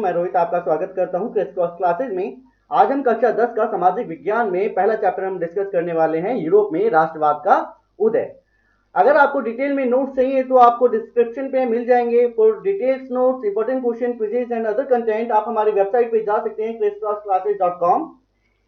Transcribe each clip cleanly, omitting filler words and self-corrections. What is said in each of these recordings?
मैं रोहित आपका स्वागत करता हूं क्रिस क्रॉस क्लासेज में। आज हम कक्षा 10 का सामाजिक विज्ञान में पहला चैप्टर हम डिस्कस करने वाले हैं, यूरोप में राष्ट्रवाद का उदय। अगर आपको डिटेल में नोट्स चाहिए तो आपको डिस्क्रिप्शन पे मिल जाएंगे। For details notes, important question, quizzes and other content आप हमारी वेबसाइट पे जा सकते हैं chriscrossclasses.com।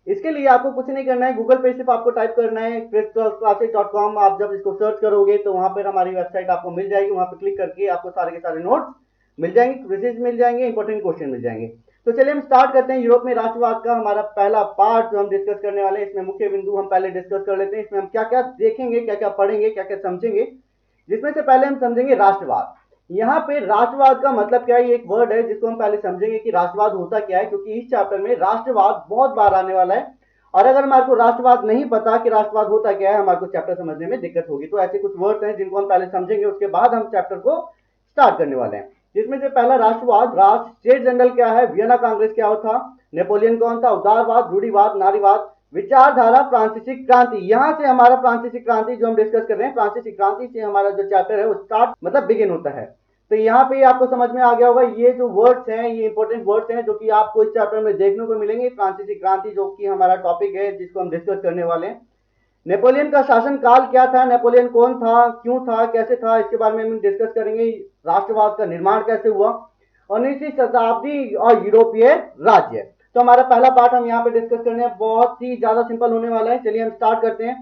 इसके लिए आपको कुछ नहीं करना है, गूगल पे सिर्फ आपको टाइप करना है chriscrossclasses.com। आप जब इसको सर्च करोगे तो वहां पर हमारी वेबसाइट आपको मिल जाएगी। वहां पर क्लिक करके आपको सारे के सारे नोट्स मिल जाएंगे, क्विजेस मिल जाएंगे, इंपॉर्टेंट क्वेश्चन मिल जाएंगे। तो चलिए हम स्टार्ट करते हैं। यूरोप में राष्ट्रवाद का हमारा पहला पार्ट जो हम डिस्कस करने वाले हैं, इसमें मुख्य बिंदु हम पहले डिस्कस कर लेते हैं। इसमें हम क्या क्या देखेंगे, क्या क्या पढ़ेंगे, क्या क्या समझेंगे। जिसमें से पहले हम समझेंगे राष्ट्रवाद। यहाँ पे राष्ट्रवाद का मतलब क्या है, ये एक वर्ड है जिसको हम पहले समझेंगे कि राष्ट्रवाद होता क्या है, क्योंकि इस चैप्टर में राष्ट्रवाद बहुत बार आने वाला है और अगर हमारे को राष्ट्रवाद नहीं पता कि राष्ट्रवाद होता क्या है, हमारे को चैप्टर समझने में दिक्कत होगी। तो ऐसे कुछ वर्ड्स हैं जिनको हम पहले समझेंगे, उसके बाद हम चैप्टर को स्टार्ट करने वाले हैं। जिसमें से पहला राष्ट्रवाद, राष्ट्र स्टेट जनरल क्या है, वियना कांग्रेस क्या था, नेपोलियन कौन था, उदारवाद, रूढ़िवाद, नारीवाद, विचारधारा, फ्रांसीसी क्रांति। यहां से हमारा फ्रांसीसी क्रांति जो हम डिस्कस कर रहे हैं, फ्रांसीसी क्रांति से हमारा जो चैप्टर है वो स्टार्ट मतलब बिगिन होता है। तो यहाँ पे आपको समझ में आ गया होगा, ये जो वर्ड्स हैं ये इंपॉर्टेंट वर्ड्स हैं जो कि आपको इस चैप्टर में देखने को मिलेंगे। फ्रांसीसी क्रांति जो कि हमारा टॉपिक है जिसको हम डिस्कस करने वाले हैं। नेपोलियन का शासन काल क्या था, नेपोलियन कौन था, क्यों था, कैसे था, इसके बारे में हम डिस्कस करेंगे। राष्ट्रवाद का निर्माण कैसे हुआ, 19वीं शताब्दी और यूरोपीय राज्य। तो हमारा पहला पार्ट हम यहाँ पे डिस्कस करने हैं, बहुत ही ज्यादा सिंपल होने वाला है। चलिए हम स्टार्ट करते हैं।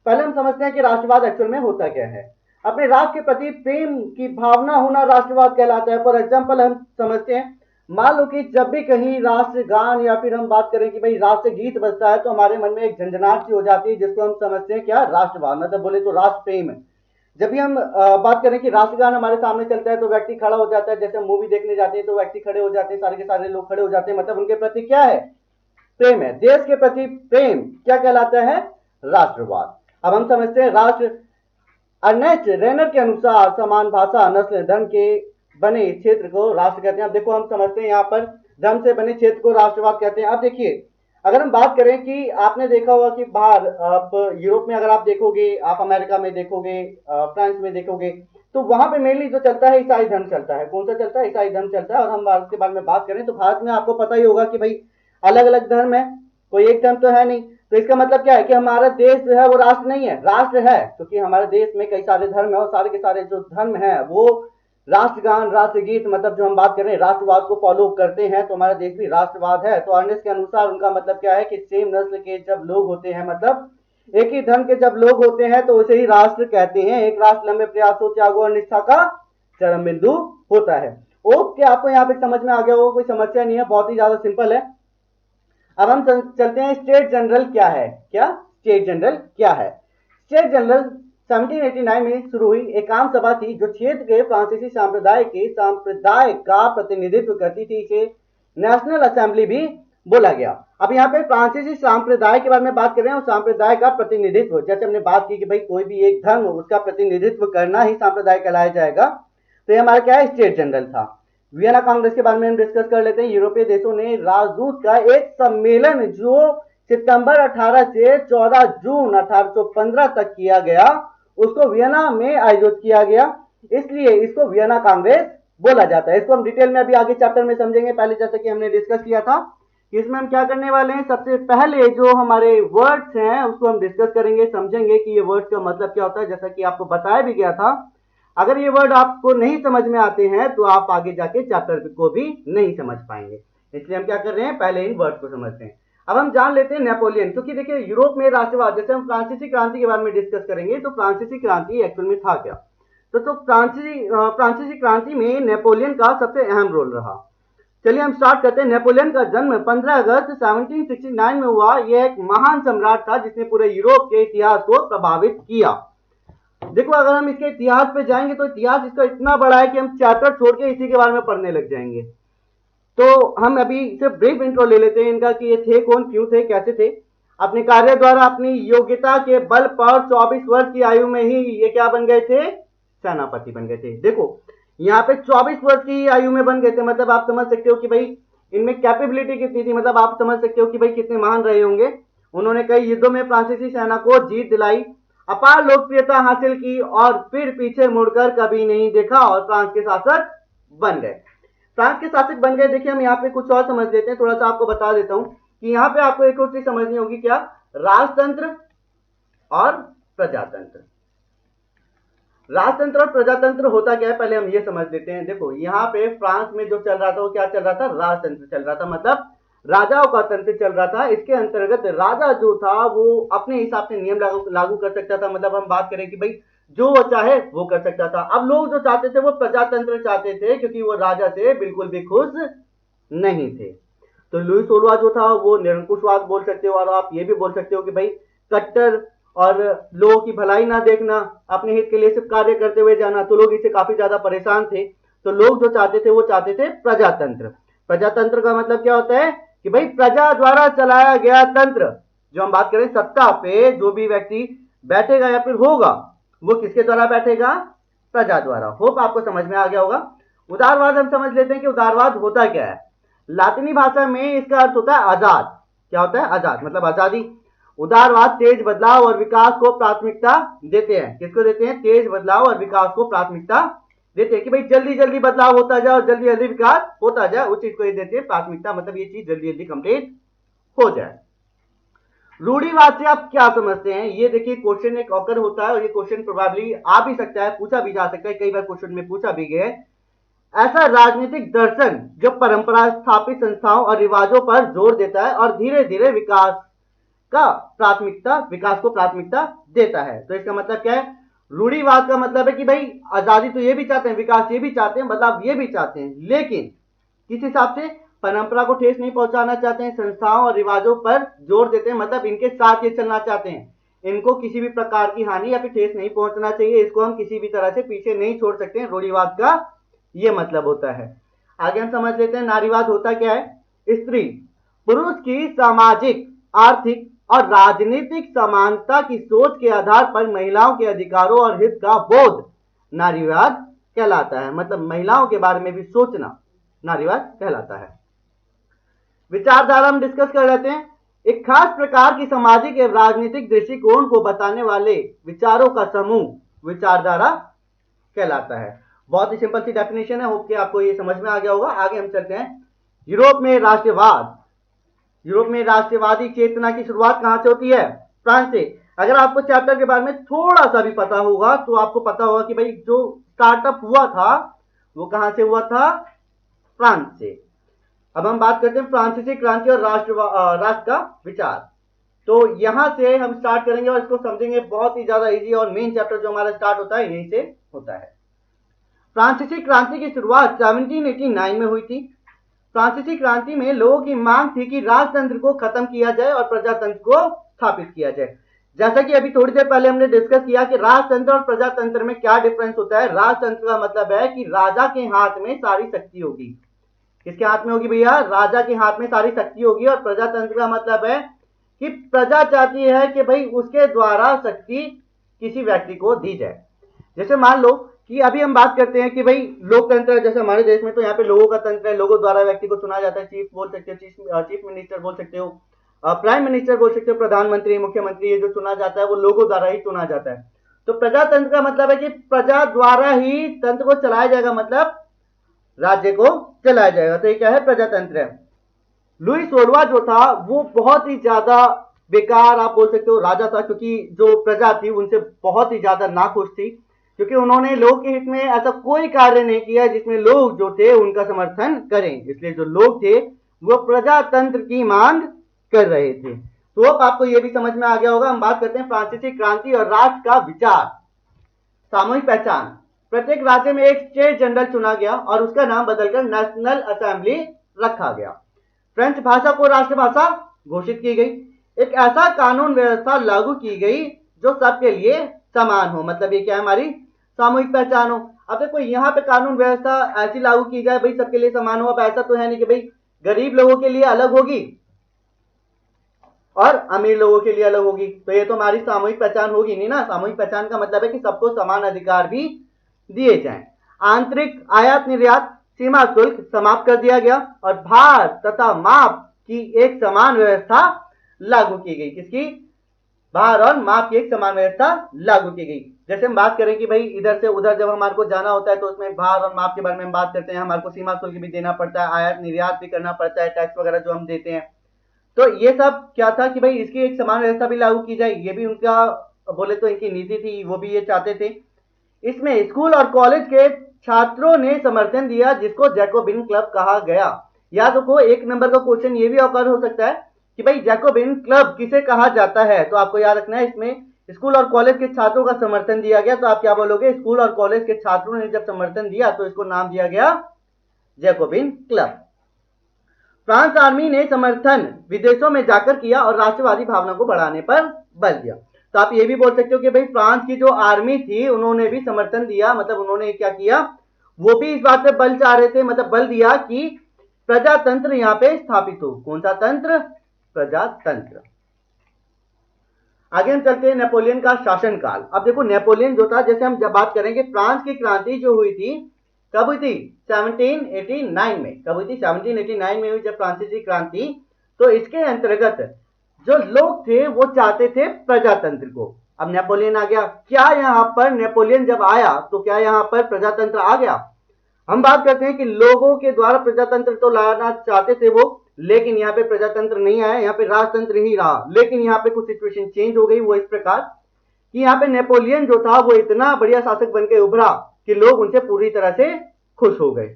पहले हम समझते हैं कि राष्ट्रवाद एक्चुअल में होता क्या है। अपने राष्ट्र के प्रति प्रेम की भावना होना राष्ट्रवाद कहलाता है। फॉर एग्जाम्पल हम समझते हैं, मान लो कि जब भी कहीं राष्ट्रगान या फिर हम बात करें कि भाई राष्ट्र गीत बजता है तो हमारे मन में एक झंझनाहट सी हो जाती है, जिसको हम समझते हैं क्या, राष्ट्रवाद। मतलब बोले तो राष्ट्र प्रेम है। जब भी हम बात करें कि राष्ट्रगान हमारे सामने चलता है तो व्यक्ति खड़ा हो जाता है। जैसे हम मूवी देखने जाते हैं तो व्यक्ति खड़े हो जाते हैं, सारे के सारे लोग खड़े हो जाते हैं, मतलब उनके प्रति क्या है, प्रेम है। देश के प्रति प्रेम क्या कहलाता है, राष्ट्रवाद। अब हम समझते हैं राष्ट्र अर्नेस्ट रेनर के अनुसार समान भाषा, नस्ल, धर्म के बने क्षेत्र को राष्ट्र कहते हैं। अब देखो हम समझते हैं यहाँ पर धर्म से बने क्षेत्र को राष्ट्रवाद कहते हैं। अब देखिए अगर हम बात करें कि आपने देखा होगा कि बाहर आप यूरोप में अगर आप देखोगे, आप अमेरिका में देखोगे, फ्रांस में देखोगे, तो वहां पे मेनली जो चलता है ईसाई धर्म चलता है। कौन सा चलता है, ईसाई धर्म चलता है। और हम भारत के बारे में बात करें तो भारत में आपको पता ही होगा कि भाई अलग अलग धर्म है, कोई एक धर्म तो है नहीं। तो इसका मतलब क्या है कि हमारा देश जो है वो राष्ट्र नहीं है, राष्ट्र है, क्योंकि हमारे देश में कई सारे धर्म है और सारे के सारे जो धर्म है वो राष्ट्रगान, राष्ट्रगीत, मतलब जो हम बात कर रहे हैं राष्ट्रवाद को फॉलो करते हैं। तो हमारा देश भी राष्ट्रवाद है। तो अर्नेस्ट के अनुसार उनका मतलब क्या है कि सेम नस्ल के जब लोग होते हैं, मतलब एक ही धर्म के जब लोग होते हैं तो उसे ही राष्ट्र कहते हैं। एक राष्ट्र लंबे प्रयासों, त्यागों और निष्ठा का चरम बिंदु होता है। ओके, आपको यहाँ पे समझ में आ गया होगा, कोई समस्या नहीं है, बहुत ही ज्यादा सिंपल है। अब हम चलते हैं, स्टेट जनरल क्या है। क्या स्टेट जनरल क्या है? स्टेट जनरल 1789 में शुरू हुई एक आम सभा थी जो क्षेत्र के फ्रांसीसी संप्रदाय का प्रतिनिधित्व करती थी। इसे नेशनल असेंबली भी बोला गया। अब यहाँ पे फ्रांसीसी संप्रदाय के बारे में बात कर रहे हैं और संप्रदाय का प्रतिनिधित्व, जैसे हमने बात की कि भाई कोई भी एक धर्म उसका प्रतिनिधित्व करना ही संप्रदाय कहलाया जाएगा। तो ये हमारा क्या है, स्टेट जनरल था। वियना कांग्रेस के बारे में हम डिस्कस कर लेते हैं। यूरोपीय देशों ने राजदूत का एक सम्मेलन जो सितंबर 18 से 14 जून 1815 तक किया गया, उसको वियना में आयोजित किया गया, इसलिए इसको वियना कांग्रेस बोला जाता है। इसको हम डिटेल में अभी आगे चैप्टर में समझेंगे। पहले जैसे कि हमने डिस्कस किया था, इसमें हम क्या करने वाले हैं, सबसे पहले जो हमारे वर्ड्स हैं उसको हम डिस्कस करेंगे, समझेंगे कि ये वर्ड्स का मतलब क्या होता है। जैसा कि आपको बताया भी गया था, अगर ये वर्ड आपको नहीं समझ में आते हैं तो आप आगे जाके चैप्टर को भी नहीं समझ पाएंगे। इसलिए हम क्या कर रहे हैं, पहले इन वर्ड को समझते हैं। अब हम जान लेते हैं नेपोलियन, क्योंकि देखिए यूरोप में राष्ट्रवाद, जैसे हम फ्रांसीसी क्रांति के बारे में डिस्कस करेंगे तो फ्रांसीसी क्रांति एक्चुअल में था क्या। तो फ्रांसीसी क्रांति में नेपोलियन का सबसे अहम रोल रहा। चलिए हम स्टार्ट करते हैं। नेपोलियन का जन्म 15 अगस्त 1769 में हुआ। यह एक महान सम्राट था जिसने पूरे यूरोप के इतिहास को प्रभावित किया। देखो अगर हम इसके इतिहास पे जाएंगे तो इतिहास इसका इतना बड़ा है कि हम चैप्टर छोड़ के इसी के बारे में पढ़ने लग जाएंगे। तो हम अभी सिर्फ ब्रीफ इंट्रो ले लेते हैं इनका कि ये थे कौन, क्यों थे, कैसे थे। अपने कार्य द्वारा अपनी योग्यता के बल पर 24 वर्ष की आयु में ही ये क्या बन गए थे, सेनापति बन गए थे। देखो यहाँ पे 24 वर्ष की आयु में बन गए थे, मतलब आप समझ सकते हो कि भाई इनमें कैपेबिलिटी कितनी थी, मतलब आप समझ सकते हो कि भाई कितने महान रहे होंगे। उन्होंने कई युद्धों में फ्रांसीसी सेना को जीत दिलाई, अपार लोकप्रियता हासिल की और फिर पीछे मुड़कर कभी नहीं देखा और फ्रांस के शासक बन गए। फ्रांस के शासक बन गए। देखिए हम यहाँ पे कुछ और समझ लेते हैं, थोड़ा सा आपको बता देता हूं कि यहाँ पे आपको एक और चीज समझनी होगी, क्या? राजतंत्र और प्रजातंत्र। राजतंत्र और प्रजातंत्र होता क्या है, पहले हम ये समझ लेते हैं। देखो यहाँ पे फ्रांस में जो चल रहा था वो क्या चल रहा था? राजतंत्र चल रहा था, मतलब राजाओं का तंत्र चल रहा था। इसके अंतर्गत राजा जो था वो अपने हिसाब से नियम लागू कर सकता था। मतलब हम बात करें कि भाई जो वो चाहे वो कर सकता था। अब लोग जो चाहते थे वो प्रजातंत्र चाहते थे, क्योंकि वो राजा से बिल्कुल भी खुश नहीं थे। तो लुई 16 जो था वो निरंकुशवाद बोल सकते हो, और आप ये भी बोल सकते हो कि भाई कट्टर और लोगों की भलाई ना देखना, अपने हित के लिए सिर्फ कार्य करते हुए जाना। तो लोग इससे काफी ज्यादा परेशान थे। तो लोग जो चाहते थे वो चाहते थे प्रजातंत्र। प्रजातंत्र का मतलब क्या होता है कि भाई प्रजा द्वारा चलाया गया तंत्र। जो हम बात करें सत्ता पे जो भी व्यक्ति बैठेगा या फिर होगा वो किसके द्वारा बैठेगा? प्रजा द्वारा। होप आपको समझ में आ गया होगा। उदारवाद हम समझ लेते हैं कि उदारवाद होता क्या है। लातिनी भाषा में इसका अर्थ होता है आजाद। क्या होता है? आजाद, मतलब आजादी। उदारवाद तेज बदलाव और विकास को प्राथमिकता देते हैं। किसको देते हैं? तेज बदलाव और विकास को प्राथमिकता देते हैं कि भाई जल्दी जल्दी बदलाव होता जाए और जल्दी जल्दी विकास होता जाए, उस चीज को ये देते हैं प्राथमिकता, मतलब ये चीज जल्दी जल्दी कंप्लीट हो जाए। रूढ़िवाद से आप क्या समझते हैं? ये देखिए क्वेश्चन एक ऑकर होता है और ये क्वेश्चन प्रोबेबली आ भी सकता है, पूछा भी जा सकता है, कई बार क्वेश्चन में पूछा भी गया है। ऐसा राजनीतिक दर्शन जो परंपरा स्थापित संस्थाओं और रिवाजों पर जोर देता है और धीरे धीरे विकास को प्राथमिकता देता है। तो इसका मतलब क्या है? रूढ़िवाद का मतलब है कि भाई आजादी तो ये भी चाहते हैं, विकास ये भी चाहते हैं, बदलाव ये भी चाहते हैं, लेकिन किस हिसाब से? परंपरा को ठेस नहीं पहुंचाना चाहते हैं, संस्थाओं और रिवाजों पर जोर देते हैं, मतलब इनके साथ ये चलना चाहते हैं। इनको किसी भी प्रकार की हानि या फिर ठेस नहीं पहुंचना चाहिए, इसको हम किसी भी तरह से पीछे नहीं छोड़ सकते हैं। रूढ़िवाद का ये मतलब होता है। आगे हम समझ लेते हैं नारीवाद होता क्या है। स्त्री पुरुष की सामाजिक, आर्थिक और राजनीतिक समानता की सोच के आधार पर महिलाओं के अधिकारों और हित का बोध नारीवाद कहलाता है। मतलब महिलाओं के बारे में भी सोचना नारीवाद कहलाता है। विचारधारा हम डिस्कस कर लेते हैं। एक खास प्रकार की सामाजिक एवं राजनीतिक दृष्टिकोण को बताने वाले विचारों का समूह विचारधारा कहलाता है। बहुत ही सिंपल सी डेफिनेशन है, होप कि आपको ये समझ में आ गया होगा। आगे हम चलते हैं। यूरोप में राष्ट्रवाद। यूरोप में राष्ट्रवादी चेतना की शुरुआत कहां से होती है? फ्रांस से। अगर आपको चैप्टर के बारे में थोड़ा सा भी पता होगा तो आपको पता होगा कि भाई जो स्टार्टअप हुआ था वो कहां से हुआ था? फ्रांस से। अब हम बात करते हैं फ्रांसीसी क्रांति और राष्ट्र का विचार। तो यहां से हम स्टार्ट करेंगे और इसको समझेंगे बहुत ही ज्यादा इजी, और मेन चैप्टर जो हमारा स्टार्ट होता है यहीं से होता है। फ्रांसीसी क्रांति की शुरुआत 1789 में हुई थी। फ्रांसीसी क्रांति में लोगों की मांग थी कि राजतंत्र को खत्म किया जाए और प्रजातंत्र को स्थापित किया जाए। जैसा कि अभी थोड़ी देर पहले हमने डिस्कस किया कि राजतंत्र और प्रजातंत्र में क्या डिफरेंस होता है। राजतंत्र का मतलब है कि राजा के हाथ में सारी शक्ति होगी। किसके हाथ में होगी भैया? राजा के हाथ में सारी शक्ति होगी। और प्रजातंत्र का मतलब है कि प्रजा चाहती है कि भाई उसके द्वारा शक्ति किसी व्यक्ति को दी जाए। जैसे मान लो कि अभी हम बात करते हैं कि भाई लोकतंत्र है, जैसे हमारे देश में तो यहाँ पे लोगों का तंत्र है, लोगों द्वारा व्यक्ति को चुना जाता है। चीफ बोल सकते हो, चीफ मिनिस्टर बोल सकते हो, प्राइम मिनिस्टर बोल सकते हो, प्रधानमंत्री, मुख्यमंत्री, ये जो चुना जाता है वो लोगों द्वारा ही चुना जाता है। तो प्रजातंत्र का मतलब है कि प्रजा द्वारा ही तंत्र को चलाया जाएगा, मतलब राज्य को चलाया जाएगा। तो ये क्या है? प्रजातंत्र है। लुई 16 जो था वो बहुत ही ज्यादा बेकार आप बोल सकते हो राजा था, क्योंकि जो प्रजा थी उनसे बहुत ही ज्यादा नाखुश थी, क्योंकि उन्होंने लोग के हित में ऐसा कोई कार्य नहीं किया जिसमें लोग जो थे उनका समर्थन करें। इसलिए जो लोग थे वो प्रजातंत्र की मांग कर रहे थे। तो अब आपको यह भी समझ में आ गया होगा। हम बात करते हैं फ्रांसीसी क्रांति और राष्ट्र का विचार। सामूहिक पहचान। प्रत्येक राज्य में एक स्टेट जनरल चुना गया और उसका नाम बदलकर नेशनल असेंबली रखा गया। फ्रेंच भाषा को राष्ट्रभाषा घोषित की गई। एक ऐसा कानून व्यवस्था लागू की गई जो सबके लिए समान हो। मतलब ये क्या है? हमारी सामूहिक पहचान हो। अब देखो यहाँ पे कानून व्यवस्था ऐसी लागू की जाए भाई सबके लिए समान हो। अब ऐसा तो है नहीं कि भाई गरीब लोगों के लिए अलग होगी और अमीर लोगों के लिए अलग होगी। तो ये तो हमारी सामूहिक पहचान होगी नहीं ना। सामूहिक पहचान का मतलब है कि सबको समान अधिकार भी दिए जाएं। आंतरिक आयात निर्यात सीमा शुल्क समाप्त कर दिया गया और भार तथा माप की एक समान व्यवस्था लागू की गई। किसकी? भार और माप की एक समान व्यवस्था लागू की गई। जैसे हम बात करें कि भाई इधर से उधर जब हमारे को जाना होता है तो उसमें भार और माप के बारे में हम बात करते हैं, हमारे को सीमा शुल्क भी देना पड़ता है, आयात निर्यात भी करना पड़ता है, टैक्स वगैरह जो हम देते हैं। तो ये सब क्या था कि भाई इसकी एक समान व्यवस्था भी लागू की जाए, ये भी उनका बोले तो इनकी नीति थी, वो भी ये चाहते थे। इसमें स्कूल और कॉलेज के छात्रों ने समर्थन दिया, जिसको जैकोबिन क्लब कहा गया। याद रखो, एक नंबर का क्वेश्चन ये भी अवकर हो सकता है कि भाई जैकोबिन क्लब किसे कहा जाता है, तो आपको याद रखना है इसमें स्कूल और कॉलेज के छात्रों का समर्थन दिया गया, तो आप क्या बोलोगे, स्कूल और कॉलेज के छात्रों ने जब समर्थन दिया तो इसको नाम दिया गया जैकोबिन क्लब। फ्रांस आर्मी ने समर्थन विदेशों में जाकर किया और राष्ट्रवादी भावना को बढ़ाने पर बल दिया। तो आप ये भी बोल सकते हो कि भाई फ्रांस की जो आर्मी थी उन्होंने भी समर्थन दिया, मतलब उन्होंने क्या किया, वो भी इस बात पे बल चाह रहे थे, मतलब बल दिया कि प्रजातंत्र यहाँ पे स्थापित हो। कौन सा तंत्र, प्रजातंत्र। आगे हम चलते हैं नेपोलियन का शासनकाल। अब देखो नेपोलियन जो था, जैसे हम जब बात करेंगे फ्रांस की क्रांति जो हुई थी, कब हुई थी, 1789 में। कब हुई थी, 1789 में हुई जब फ्रांसीसी क्रांति। तो इसके अंतर्गत जो लोग थे वो चाहते थे प्रजातंत्र को। अब नेपोलियन आ गया, क्या यहाँ पर नेपोलियन जब आया तो क्या यहाँ पर प्रजातंत्र आ गया। हम बात करते हैं कि लोगों के द्वारा प्रजातंत्र तो लाना चाहते थे वो, लेकिन यहाँ पे प्रजातंत्र नहीं आया, यहाँ पे राजतंत्र ही रहा। लेकिन यहाँ पे कुछ सिचुएशन चेंज हो गई, वो इस प्रकार कि यहाँ पे नेपोलियन जो था वो इतना बढ़िया शासक बन के उभरा कि लोग उनसे पूरी तरह से खुश हो गए।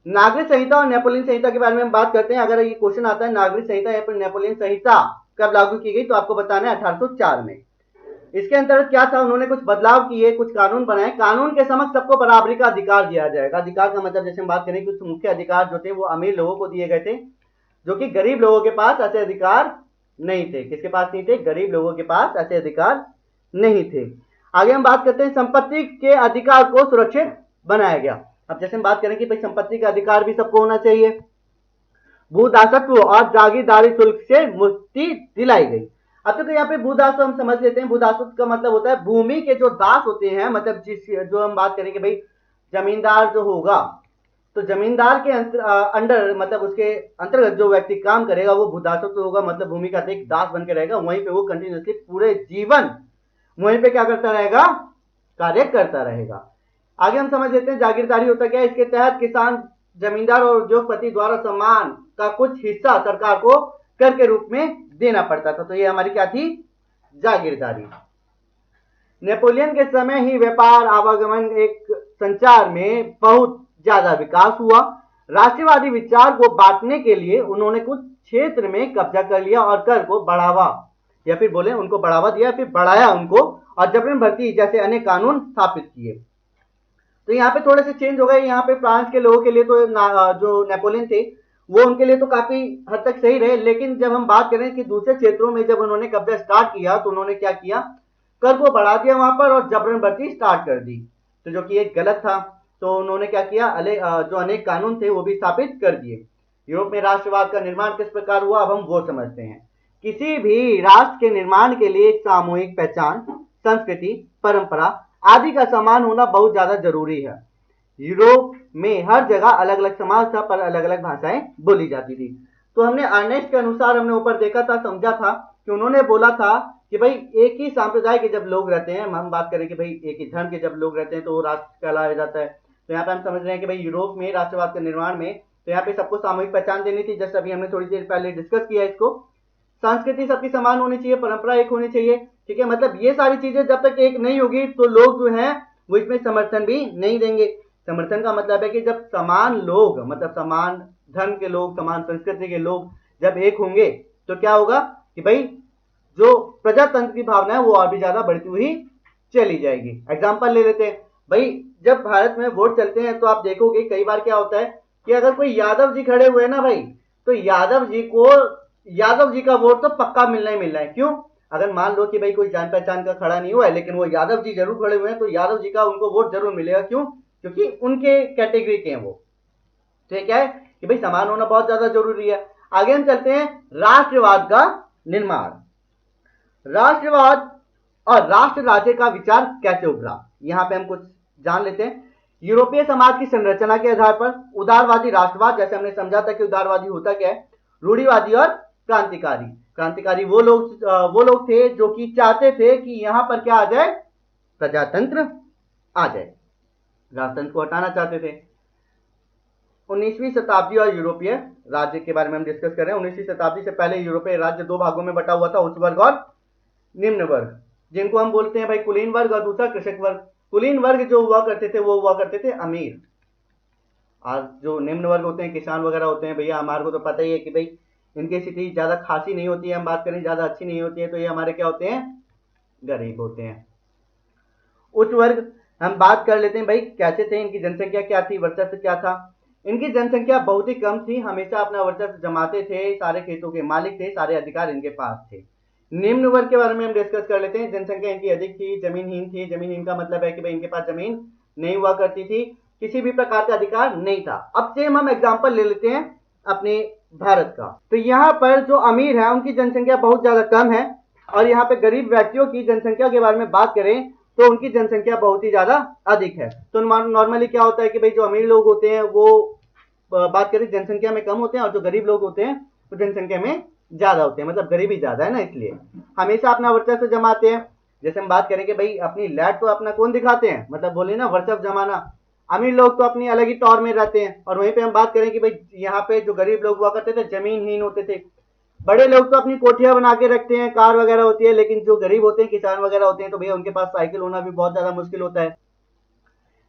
नागरिक संहिता और नेपोलियन संहिता के बारे में हम बात करते हैं। अगर ये क्वेश्चन आता है नागरिक संहिता या फिर नेपोलियन संहिता कब लागू की गई, तो आपको बताना है 1804 में। इसके अंतर्गत क्या था, उन्होंने कुछ बदलाव किए, कुछ कानून बनाए। कानून के समक्ष सबको बराबरी का अधिकार दिया जाएगा। अधिकार का मतलब जैसे हम बात करें, कुछ मुख्य अधिकार जो थे वो अमीर लोगों को दिए गए थे, जो कि गरीब लोगों के पास ऐसे अधिकार नहीं थे। किसके पास नहीं थे, गरीब लोगों के पास ऐसे अधिकार नहीं थे। आगे हम बात करते हैं संपत्ति के अधिकार को सुरक्षित बनाया गया। अब जैसे हम बात करें कि भाई संपत्ति का अधिकार भी सबको होना चाहिए। भूदासत्व और जागीरदारी शुल्क से मुक्ति दिलाई गई। अब तो यहाँ पे भूदासत्व हम समझ लेते हैं। भूदासत्व का मतलब होता है भूमि के जो दास होते हैं, मतलब जो हम बात करें कि भाई जमींदार जो होगा, तो जमींदार के अंडर मतलब उसके अंतर्गत जो व्यक्ति काम करेगा वो भूदासत्व होगा, मतलब भूमि का एक दास बन के रहेगा। वहीं पे वो कंटिन्यूसली पूरे जीवन वहीं पे क्या करता रहेगा, कार्य करता रहेगा। आगे हम समझ लेते हैं जागीरदारी होता क्या है। इसके तहत किसान, जमींदार और उद्योगपति द्वारा सामान का कुछ हिस्सा सरकार को कर के रूप में देना पड़ता था। तो ये हमारी क्या थी, जागीरदारी। नेपोलियन के समय ही व्यापार, आवागमन, एक संचार में बहुत ज्यादा विकास हुआ। राष्ट्रवादी विचार को बांटने के लिए उन्होंने कुछ क्षेत्र में कब्जा कर लिया और कर को बढ़ावा, या फिर बोले उनको बढ़ावा दिया, फिर बढ़ाया उनको, और जबरन भर्ती जैसे अनेक कानून स्थापित किए। तो यहाँ पे थोड़े से चेंज हो गए। यहाँ पे फ्रांस के लोगों के लिए तो जो नेपोलियन थे वो उनके लिए तो काफी हद तक सही रहे, लेकिन जब हम बात करें कि दूसरे क्षेत्रों में जब उन्होंने कब्जा स्टार्ट किया तो उन्होंने क्या किया, कर को बढ़ा दिया वहां पर और जबरन भर्ती स्टार्ट कर दी, तो जो कि एक गलत था। तो उन्होंने क्या किया, जो अनेक कानून थे वो भी स्थापित कर दिए। यूरोप में राष्ट्रवाद का निर्माण किस प्रकार हुआ, अब हम वो समझते हैं। किसी भी राष्ट्र के निर्माण के लिए एक सामूहिक पहचान, संस्कृति, परंपरा आदि का समान होना बहुत ज्यादा जरूरी है। यूरोप में हर जगह अलग अलग समाज था, पर अलग अलग भाषाएं बोली जाती थी। तो हमने अर्नेस्ट के अनुसार हमने ऊपर देखा था, समझा था कि उन्होंने बोला था कि भाई एक ही संप्रदाय के जब लोग रहते हैं, हम बात करें कि भाई एक ही धर्म के जब लोग रहते हैं तो वो राष्ट्र कहलाया जाता है। तो यहाँ पे हम समझ रहे हैं कि भाई यूरोप में राष्ट्रवाद के निर्माण में तो यहाँ पे सबको सामूहिक पहचान देनी थी, जैसे अभी हमने थोड़ी देर पहले डिस्कस किया इसको। संस्कृति सबकी समान होनी चाहिए, परंपरा एक होनी चाहिए, ठीक है। मतलब ये सारी चीजें जब तक एक नहीं होगी तो लोग जो हैं वो इसमें समर्थन भी नहीं देंगे। समर्थन का मतलब है कि जब समान लोग, मतलब समान धर्म के लोग, समान संस्कृति के लोग जब एक होंगे तो क्या होगा कि भाई जो प्रजातंत्र की भावना है वो और भी ज्यादा बढ़ती हुई चली जाएगी। एग्जाम्पल ले लेते हैं, भाई जब भारत में वोट चलते हैं तो आप देखोगे कई बार क्या होता है कि अगर कोई यादव जी खड़े हुए ना भाई, तो यादव जी का वोट तो पक्का मिलना ही मिलना है। क्यों, अगर मान लो कि भाई कोई जान पहचान का खड़ा नहीं हुआ है लेकिन वो यादव जी जरूर खड़े हुए हैं तो यादव जी का उनको वोट जरूर मिलेगा। क्यों, क्योंकि उनके कैटेगरी के हैं वो। तो ये क्या है कि भाई समान होना बहुत ज्यादा जरूरी है। आगे हम चलते हैं राष्ट्रवाद का निर्माण। राष्ट्रवाद और राष्ट्र राज्य का विचार कैसे उभरा, यहां पे हम कुछ जान लेते हैं। यूरोपीय समाज की संरचना के आधार पर उदारवादी राष्ट्रवाद, जैसे हमने समझा था कि उदारवादी होता क्या है, रूढ़िवादी और क्रांतिकारी। क्रांतिकारी वो लोग थे जो कि चाहते थे कि यहां पर क्या आ जाए, प्रजातंत्र आ जाए, राजतंत्र को हटाना चाहते थे। 19वीं शताब्दी और यूरोपीय राज्य के बारे में हम डिस्कस कर रहे हैं। 19वीं शताब्दी से पहले यूरोपीय राज्य दो भागों में बटा हुआ था, उच्च वर्ग और निम्न वर्ग, जिनको हम बोलते हैं भाई कुलीन वर्ग और दूसरा कृषक वर्ग। कुलीन वर्ग जो हुआ करते थे वो हुआ करते थे अमीर, आज जो निम्न वर्ग होते हैं, किसान वगैरह होते हैं, भैया हमारे को तो पता ही है कि भाई इनकी स्थिति ज्यादा खासी नहीं होती है, हम बात करें ज्यादा अच्छी नहीं होती है, तो ये हमारे क्या होते हैं, गरीब होते हैं। उच्च वर्ग हम बात कर लेते हैं भाई कैसे थे, इनकी जनसंख्या क्या थी, वर्चस्व क्या था। इनकी जनसंख्या बहुत ही कम थी, हमेशा अपना वर्चस्व जमाते थे, सारे खेतों के मालिक थे, सारे अधिकार इनके पास थे। निम्न वर्ग के बारे में हम डिस्कस कर लेते हैं। जनसंख्या इनकी अधिक थी, जमीनहीन थी। जमीनहीन का मतलब है कि भाई इनके पास जमीन नहीं हुआ करती थी, किसी भी प्रकार का अधिकार नहीं था। अब सेम हम एग्जांपल ले लेते हैं अपने भारत का। तो यहाँ पर जो अमीर है उनकी जनसंख्या बहुत ज्यादा कम है, और यहाँ पे गरीब व्यक्तियों की जनसंख्या के बारे में बात करें तो उनकी जनसंख्या बहुत ही ज्यादा अधिक है। तो नॉर्मली क्या होता है कि भाई जो अमीर लोग होते हैं वो बात करें जनसंख्या में कम होते हैं, और जो गरीब लोग होते हैं वो जनसंख्या में ज्यादा होते हैं, मतलब गरीबी ज्यादा है ना, इसलिए हमेशा अपना वर्चस्व जमाते हैं। जैसे हम बात करें कि भाई अपनी लैट तो अपना कौन दिखाते हैं, मतलब बोले ना वर्चस्व जमाना, अमीर लोग तो अपनी अलग ही तौर में रहते हैं। और वहीं पे हम बात करें कि भाई यहाँ पे जो गरीब लोग हुआ करते थे जमीनहीन होते थे। बड़े लोग तो अपनी कोठियां बना के रखते हैं, कार वगैरह होती है, लेकिन जो गरीब होते हैं, किसान वगैरह होते हैं, तो भैया उनके पास साइकिल होना भी बहुत ज्यादा मुश्किल होता है।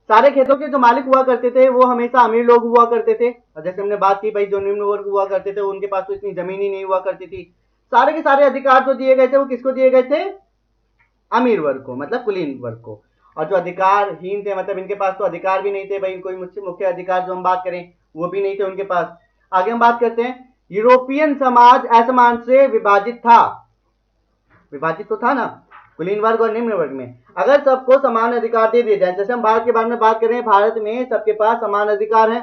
सारे खेतों के जो मालिक हुआ करते थे वो हमेशा अमीर लोग हुआ करते थे। और जैसे हमने बात की भाई जो निम्न वर्ग हुआ करते थे उनके पास तो इतनी जमीन ही नहीं हुआ करती थी। सारे के सारे अधिकार जो दिए गए थे वो किसको दिए गए थे, अमीर वर्ग को, मतलब कुलीन वर्ग को। और जो अधिकारहीन थे, मतलब इनके पास तो अधिकार भी नहीं थे भाई, कोई मुख्य अधिकार जो हम बात करें वो भी नहीं थे उनके पास। आगे हम बात करते हैं, यूरोपियन समाज असमान से विभाजित था। विभाजित तो था ना कुलीन वर्ग और निम्न वर्ग में। अगर सबको समान अधिकार दे दिए जाए, जैसे हम भारत के बारे में बात करें, भारत में सबके पास समान अधिकार है,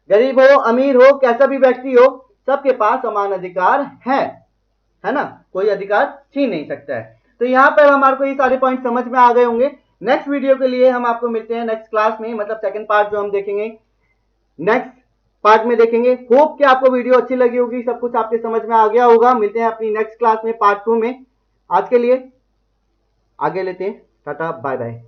गरीब हो अमीर हो कैसा भी व्यक्ति हो सबके पास समान अधिकार है ना, कोई अधिकार छीन नहीं सकता है। तो यहाँ पर हमारे को ये सारे पॉइंट समझ में आ गए होंगे। नेक्स्ट वीडियो के लिए हम आपको मिलते हैं नेक्स्ट क्लास में, मतलब सेकंड पार्ट जो हम देखेंगे नेक्स्ट पार्ट में देखेंगे। होप कि आपको वीडियो अच्छी लगी होगी, सब कुछ आपके समझ में आ गया होगा। मिलते हैं अपनी नेक्स्ट क्लास में पार्ट 2 में। आज के लिए आगे लेते हैं, टाटा बाय बाय।